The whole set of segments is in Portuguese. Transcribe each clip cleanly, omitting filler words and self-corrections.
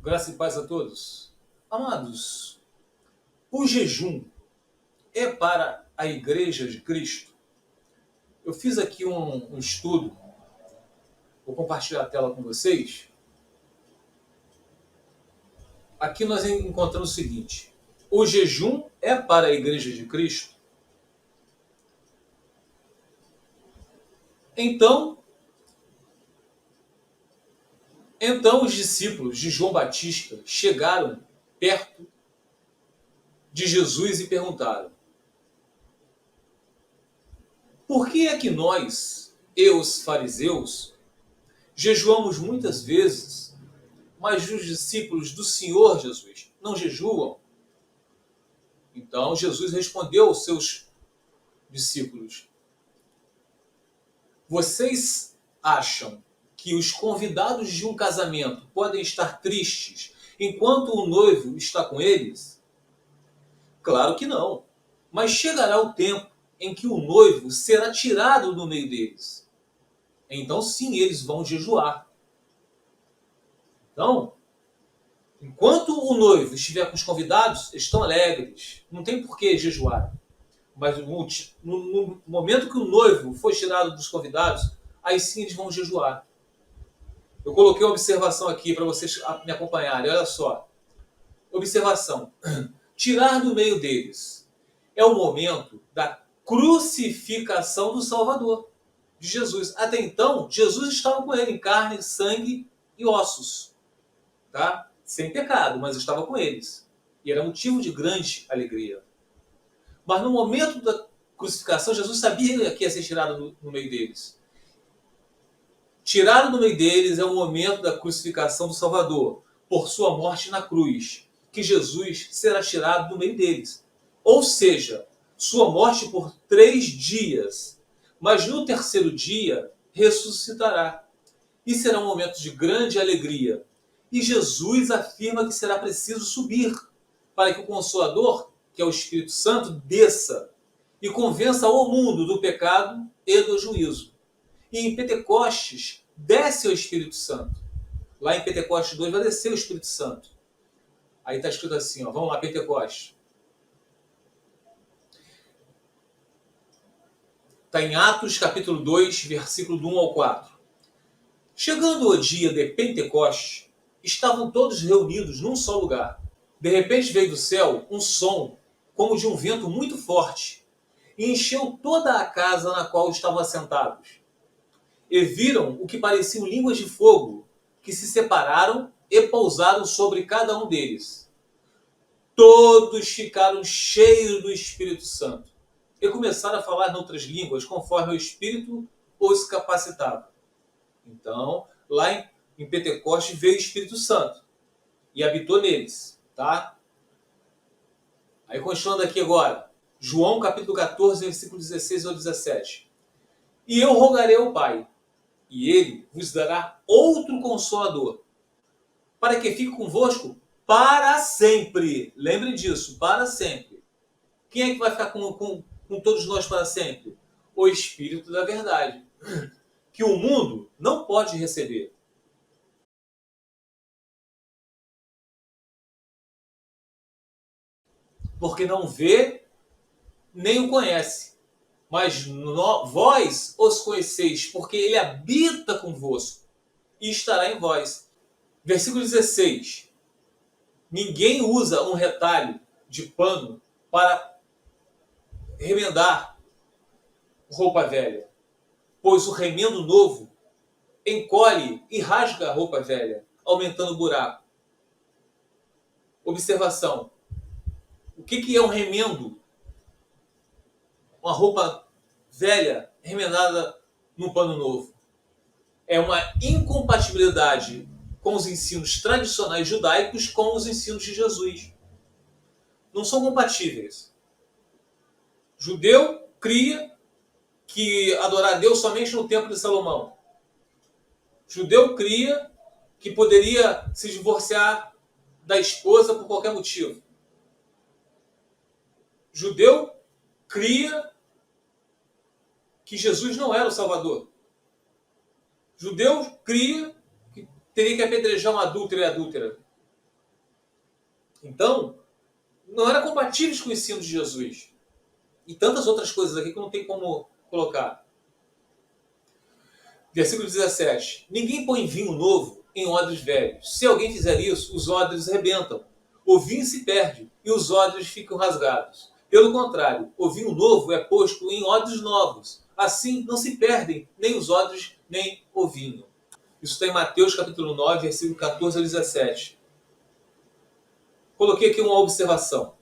Graça e paz a todos. Amados, o jejum é para a Igreja de Cristo? Eu fiz aqui um estudo, vou compartilhar a tela com vocês. Aqui nós encontramos o seguinte: o jejum é para a Igreja de Cristo? Então, então os discípulos de João Batista chegaram perto de Jesus e perguntaram: por que é que nós, e os fariseus, jejuamos muitas vezes, mas os discípulos do Senhor Jesus não jejuam? Então Jesus respondeu aos seus discípulos: vocês acham que os convidados de um casamento podem estar tristes enquanto o noivo está com eles? Claro que não. Mas chegará o tempo em que o noivo será tirado do meio deles. Então sim, eles vão jejuar. Então, enquanto o noivo estiver com os convidados, estão alegres. Não tem por que jejuar. Mas no momento que o noivo for tirado dos convidados, aí sim eles vão jejuar. Eu coloquei uma observação aqui para vocês me acompanharem. Olha só. Observação. Tirar do meio deles é o momento da crucificação do Salvador, de Jesus. Até então, Jesus estava com ele em carne, sangue e ossos. Tá? Sem pecado, mas estava com eles. E era motivo de grande alegria. Mas no momento da crucificação, Jesus sabia que ia ser tirado no meio deles. Tirado do meio deles é o momento da crucificação do Salvador, por sua morte na cruz, que Jesus será tirado do meio deles. Ou seja, sua morte por 3 dias, mas no terceiro dia ressuscitará. E será um momento de grande alegria. E Jesus afirma que será preciso subir para que o Consolador, que é o Espírito Santo, desça e convença o mundo do pecado e do juízo. E em Pentecostes desce o Espírito Santo. Lá em Pentecostes 2 vai descer o Espírito Santo. Aí está escrito assim, ó, vamos lá, Pentecostes. Está em Atos capítulo 2, versículo do 1 ao 4. Chegando o dia de Pentecostes, estavam todos reunidos num só lugar. De repente veio do céu um som, como de um vento muito forte, e encheu toda a casa na qual estavam assentados. E viram o que pareciam línguas de fogo, que se separaram e pousaram sobre cada um deles. Todos ficaram cheios do Espírito Santo e começaram a falar em outras línguas, conforme o Espírito os capacitava. Então, lá em Pentecostes veio o Espírito Santo e habitou neles, tá? Aí continuando aqui agora, João capítulo 14, versículo 16 ao 17. E eu rogarei ao Pai, e ele vos dará outro Consolador, para que fique convosco para sempre. Lembre disso, para sempre. Quem é que vai ficar com todos nós para sempre? O Espírito da verdade, que o mundo não pode receber. Porque não vê nem o conhece. Mas vós os conheceis, porque ele habita convosco e estará em vós. Versículo 16. Ninguém usa um retalho de pano para remendar roupa velha, pois o remendo novo encolhe e rasga a roupa velha, aumentando o buraco. Observação. O que é um remendo? Uma roupa velha remendada num pano novo. É uma incompatibilidade com os ensinos tradicionais judaicos com os ensinos de Jesus. Não são compatíveis. Judeu cria que adorar a Deus somente no templo de Salomão. Judeu cria que poderia se divorciar da esposa por qualquer motivo. Judeu cria que Jesus não era o Salvador. Judeu cria que teria que apedrejar um adúltero e adúltera. Então, não eram compatíveis com o ensino de Jesus. E tantas outras coisas aqui que não tem como colocar. Versículo 17. Ninguém põe vinho novo em odres velhos. Se alguém fizer isso, os odres rebentam. O vinho se perde e os odres ficam rasgados. Pelo contrário, o vinho novo é posto em odres novos. Assim não se perdem nem os odres, nem o vinho. Isso está em Mateus capítulo 9, versículo 14 a 17. Coloquei aqui uma observação.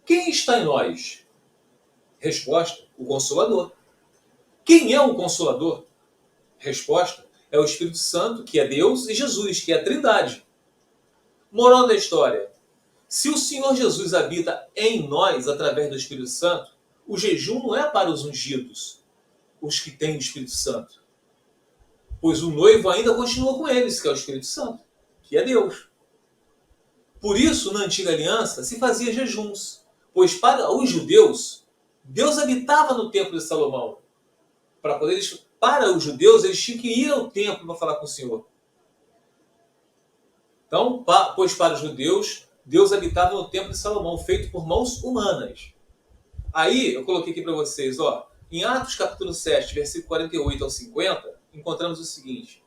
Quem está em nós? Resposta: o Consolador. Quem é o Consolador? Resposta: é o Espírito Santo, que é Deus, e Jesus, que é a Trindade. Moral da história: se o Senhor Jesus habita em nós através do Espírito Santo, o jejum não é para os ungidos, os que têm o Espírito Santo. Pois o noivo ainda continua com eles, que é o Espírito Santo, que é Deus. Por isso, na antiga aliança, se fazia jejuns, pois para os judeus, Deus habitava no templo de Salomão. Para os judeus, eles tinham que ir ao templo para falar com o Senhor. Então, pois para os judeus, Deus habitava no templo de Salomão, feito por mãos humanas. Aí, eu coloquei aqui para vocês, em Atos capítulo 7, versículo 48 ao 50, encontramos o seguinte: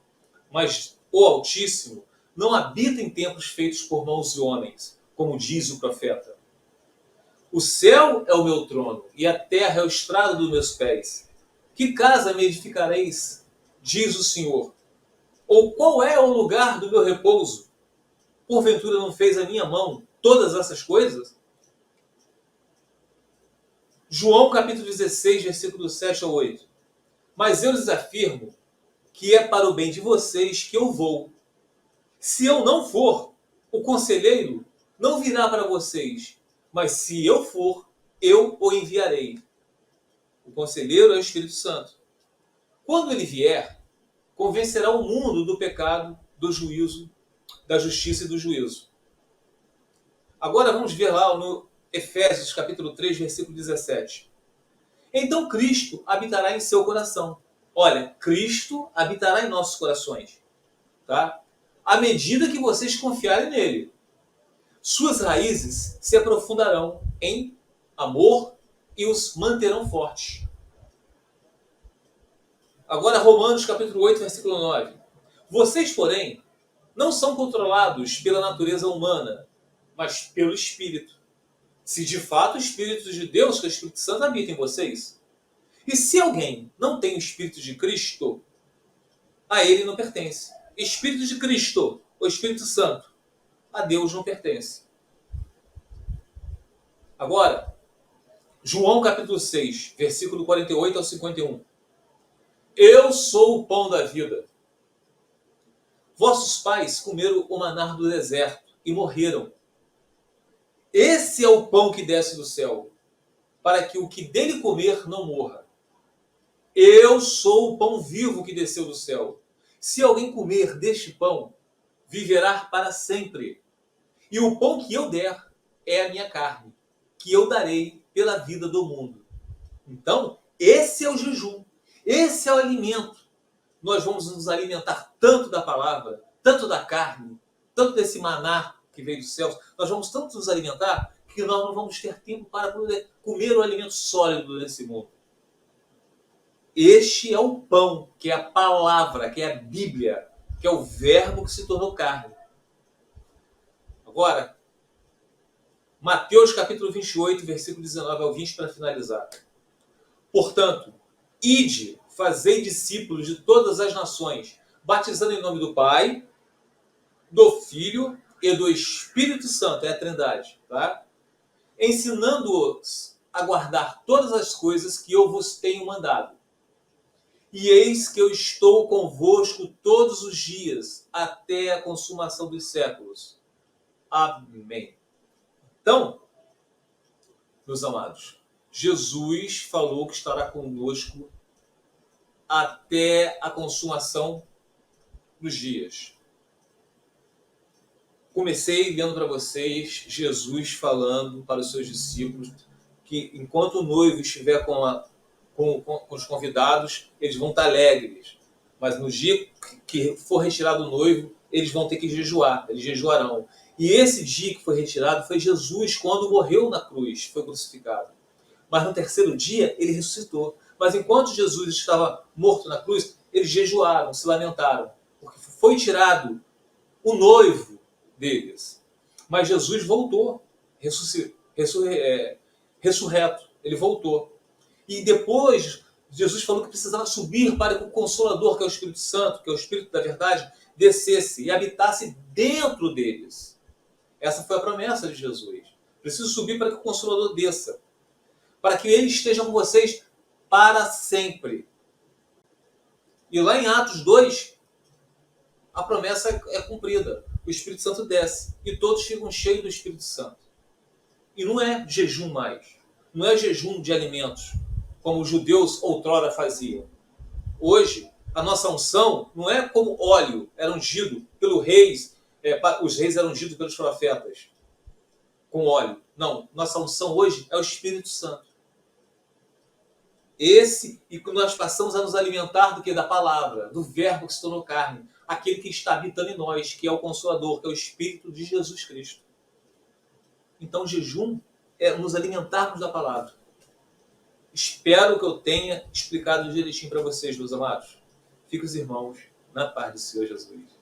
mas o Altíssimo não habita em templos feitos por mãos de homens, como diz o profeta. O céu é o meu trono, e a terra é o estrado dos meus pés. Que casa me edificareis, diz o Senhor? Ou qual é o lugar do meu repouso? Porventura não fez a minha mão todas essas coisas? João capítulo 16, versículo 7 a 8. Mas eu lhes afirmo que é para o bem de vocês que eu vou. Se eu não for, o conselheiro não virá para vocês, mas se eu for, eu o enviarei. O conselheiro é o Espírito Santo. Quando ele vier, convencerá o mundo do pecado, do juízo, da justiça e do juízo. Agora vamos ver lá no Efésios capítulo 3, versículo 17. Então Cristo habitará em seu coração. Olha, Cristo habitará em nossos corações, tá? À medida que vocês confiarem nele. Suas raízes se aprofundarão em amor e os manterão fortes. Agora Romanos capítulo 8, versículo 9. Vocês, porém, não são controlados pela natureza humana, mas pelo Espírito. Se de fato o Espírito de Deus, que é o Espírito Santo, habita em vocês. E se alguém não tem o Espírito de Cristo, a ele não pertence. Espírito de Cristo, o Espírito Santo, a Deus não pertence. Agora, João capítulo 6, versículo 48 ao 51. Eu sou o pão da vida. Vossos pais comeram o maná do deserto e morreram. Esse é o pão que desce do céu, para que o que dele comer não morra. Eu sou o pão vivo que desceu do céu. Se alguém comer deste pão, viverá para sempre. E o pão que eu der é a minha carne, que eu darei pela vida do mundo. Então, esse é o jejum. Esse é o alimento. Nós vamos nos alimentar tanto da palavra, tanto da carne, tanto desse maná que veio dos céus. Nós vamos tanto nos alimentar que nós não vamos ter tempo para poder comer o alimento sólido desse mundo. Este é o pão, que é a palavra, que é a Bíblia, que é o verbo que se tornou carne. Agora, Mateus capítulo 28, versículo 19 ao 20, para finalizar. Portanto, ide, fazei discípulos de todas as nações, batizando em nome do Pai, do Filho e do Espírito Santo, é a Trindade, tá? Ensinando-os a guardar todas as coisas que eu vos tenho mandado. E eis que eu estou convosco todos os dias, até a consumação dos séculos. Amém. Então, meus amados, Jesus falou que estará conosco até a consumação dos dias. Comecei lendo para vocês Jesus falando para os seus discípulos que enquanto o noivo estiver com os convidados, eles vão estar alegres. Mas no dia que for retirado o noivo, eles vão ter que jejuar, eles jejuarão. E esse dia que foi retirado foi Jesus quando morreu na cruz, foi crucificado. Mas no terceiro dia ele ressuscitou. Mas enquanto Jesus estava morto na cruz, eles jejuaram, se lamentaram, porque foi tirado o noivo deles. Mas Jesus voltou, ressurreto, ele voltou. E depois Jesus falou que precisava subir para que o Consolador, que é o Espírito Santo, que é o Espírito da verdade, descesse e habitasse dentro deles. Essa foi a promessa de Jesus. Preciso subir para que o Consolador desça, para que ele esteja com vocês para sempre. E lá em Atos 2, a promessa é cumprida. O Espírito Santo desce e todos ficam cheios do Espírito Santo. E não é jejum mais. Não é jejum de alimentos, como os judeus outrora faziam. Hoje, a nossa unção não é como óleo, era ungido pelos reis, os reis eram ungidos pelos profetas, com óleo. Não, nossa unção hoje é o Espírito Santo. E nós passamos a nos alimentar do que? Da palavra, do verbo que se tornou carne, aquele que está habitando em nós, que é o Consolador, que é o Espírito de Jesus Cristo. Então, jejum é nos alimentarmos da palavra. Espero que eu tenha explicado direitinho para vocês, meus amados. Fiquem os irmãos na paz do Senhor Jesus.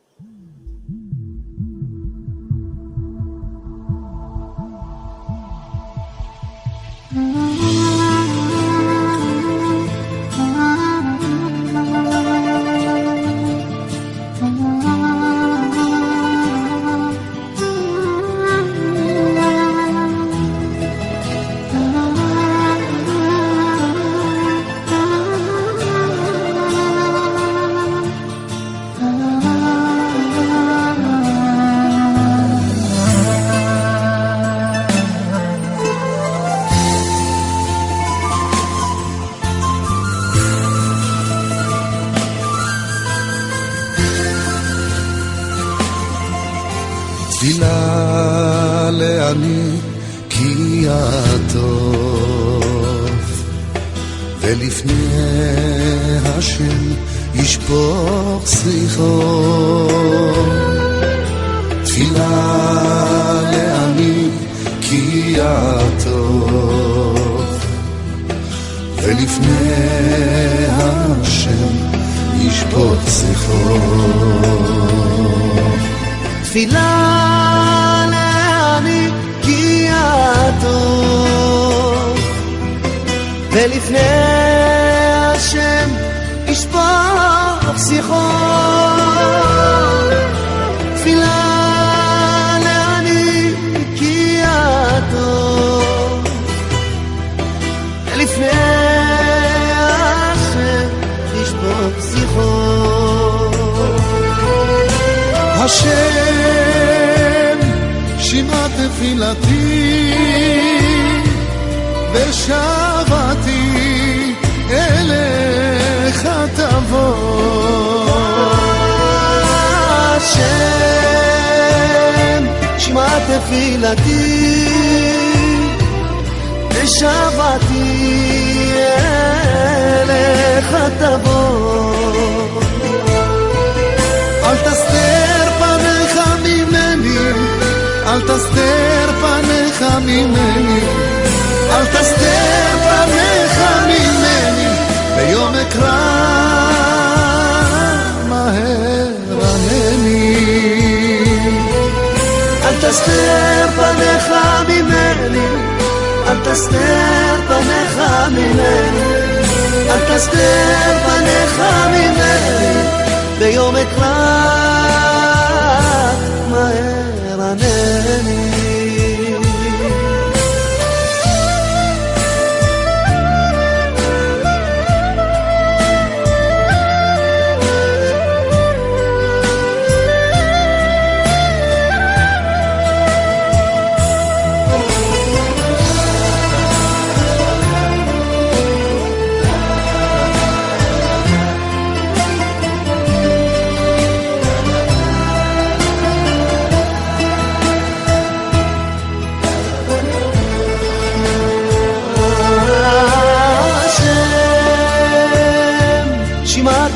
תפילה לעני כי הטוב ולפני השם ישפוך סליחו תפילה לעני כי הטוב ולפני השם ישפוך סליחו תפילה לעני כי הטוב ולפני השם ישפוך שיחו תפילה לעני כי הטוב ולפני השם ישפוך שיחו השם שמע תפילתי ושבתי אליך תבוא השם שמע תפילתי ושבתי אליך תבוא אל תסתר פניך ממני אל תסתר פניך ממני אל תסתר פניך ממני ביום אקרא מהר ענני אל תסתר פניך ממני אל תסתר פניך ממני אל תסתר פניך ממני ביום אקרא מהר ענני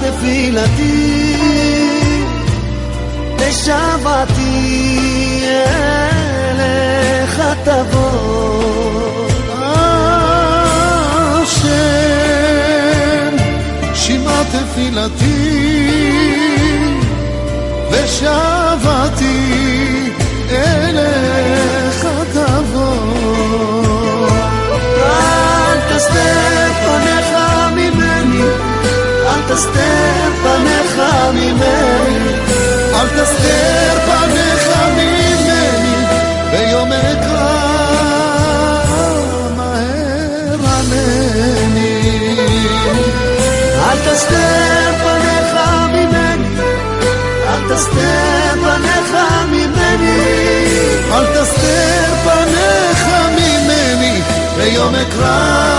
תפילתי ושבתי אליך תבוא. השם שמע תפילתי ושבתי אליך תבוא. אל תסתר פניך ממני, אל תסתר פניך ממני, אל תסתר פניך ממני ביום אקרא מהר ענני. אל תסתר פניך ממני, אל תסתר פניך ממני, אל תסתר פניך ממני ביום אקרא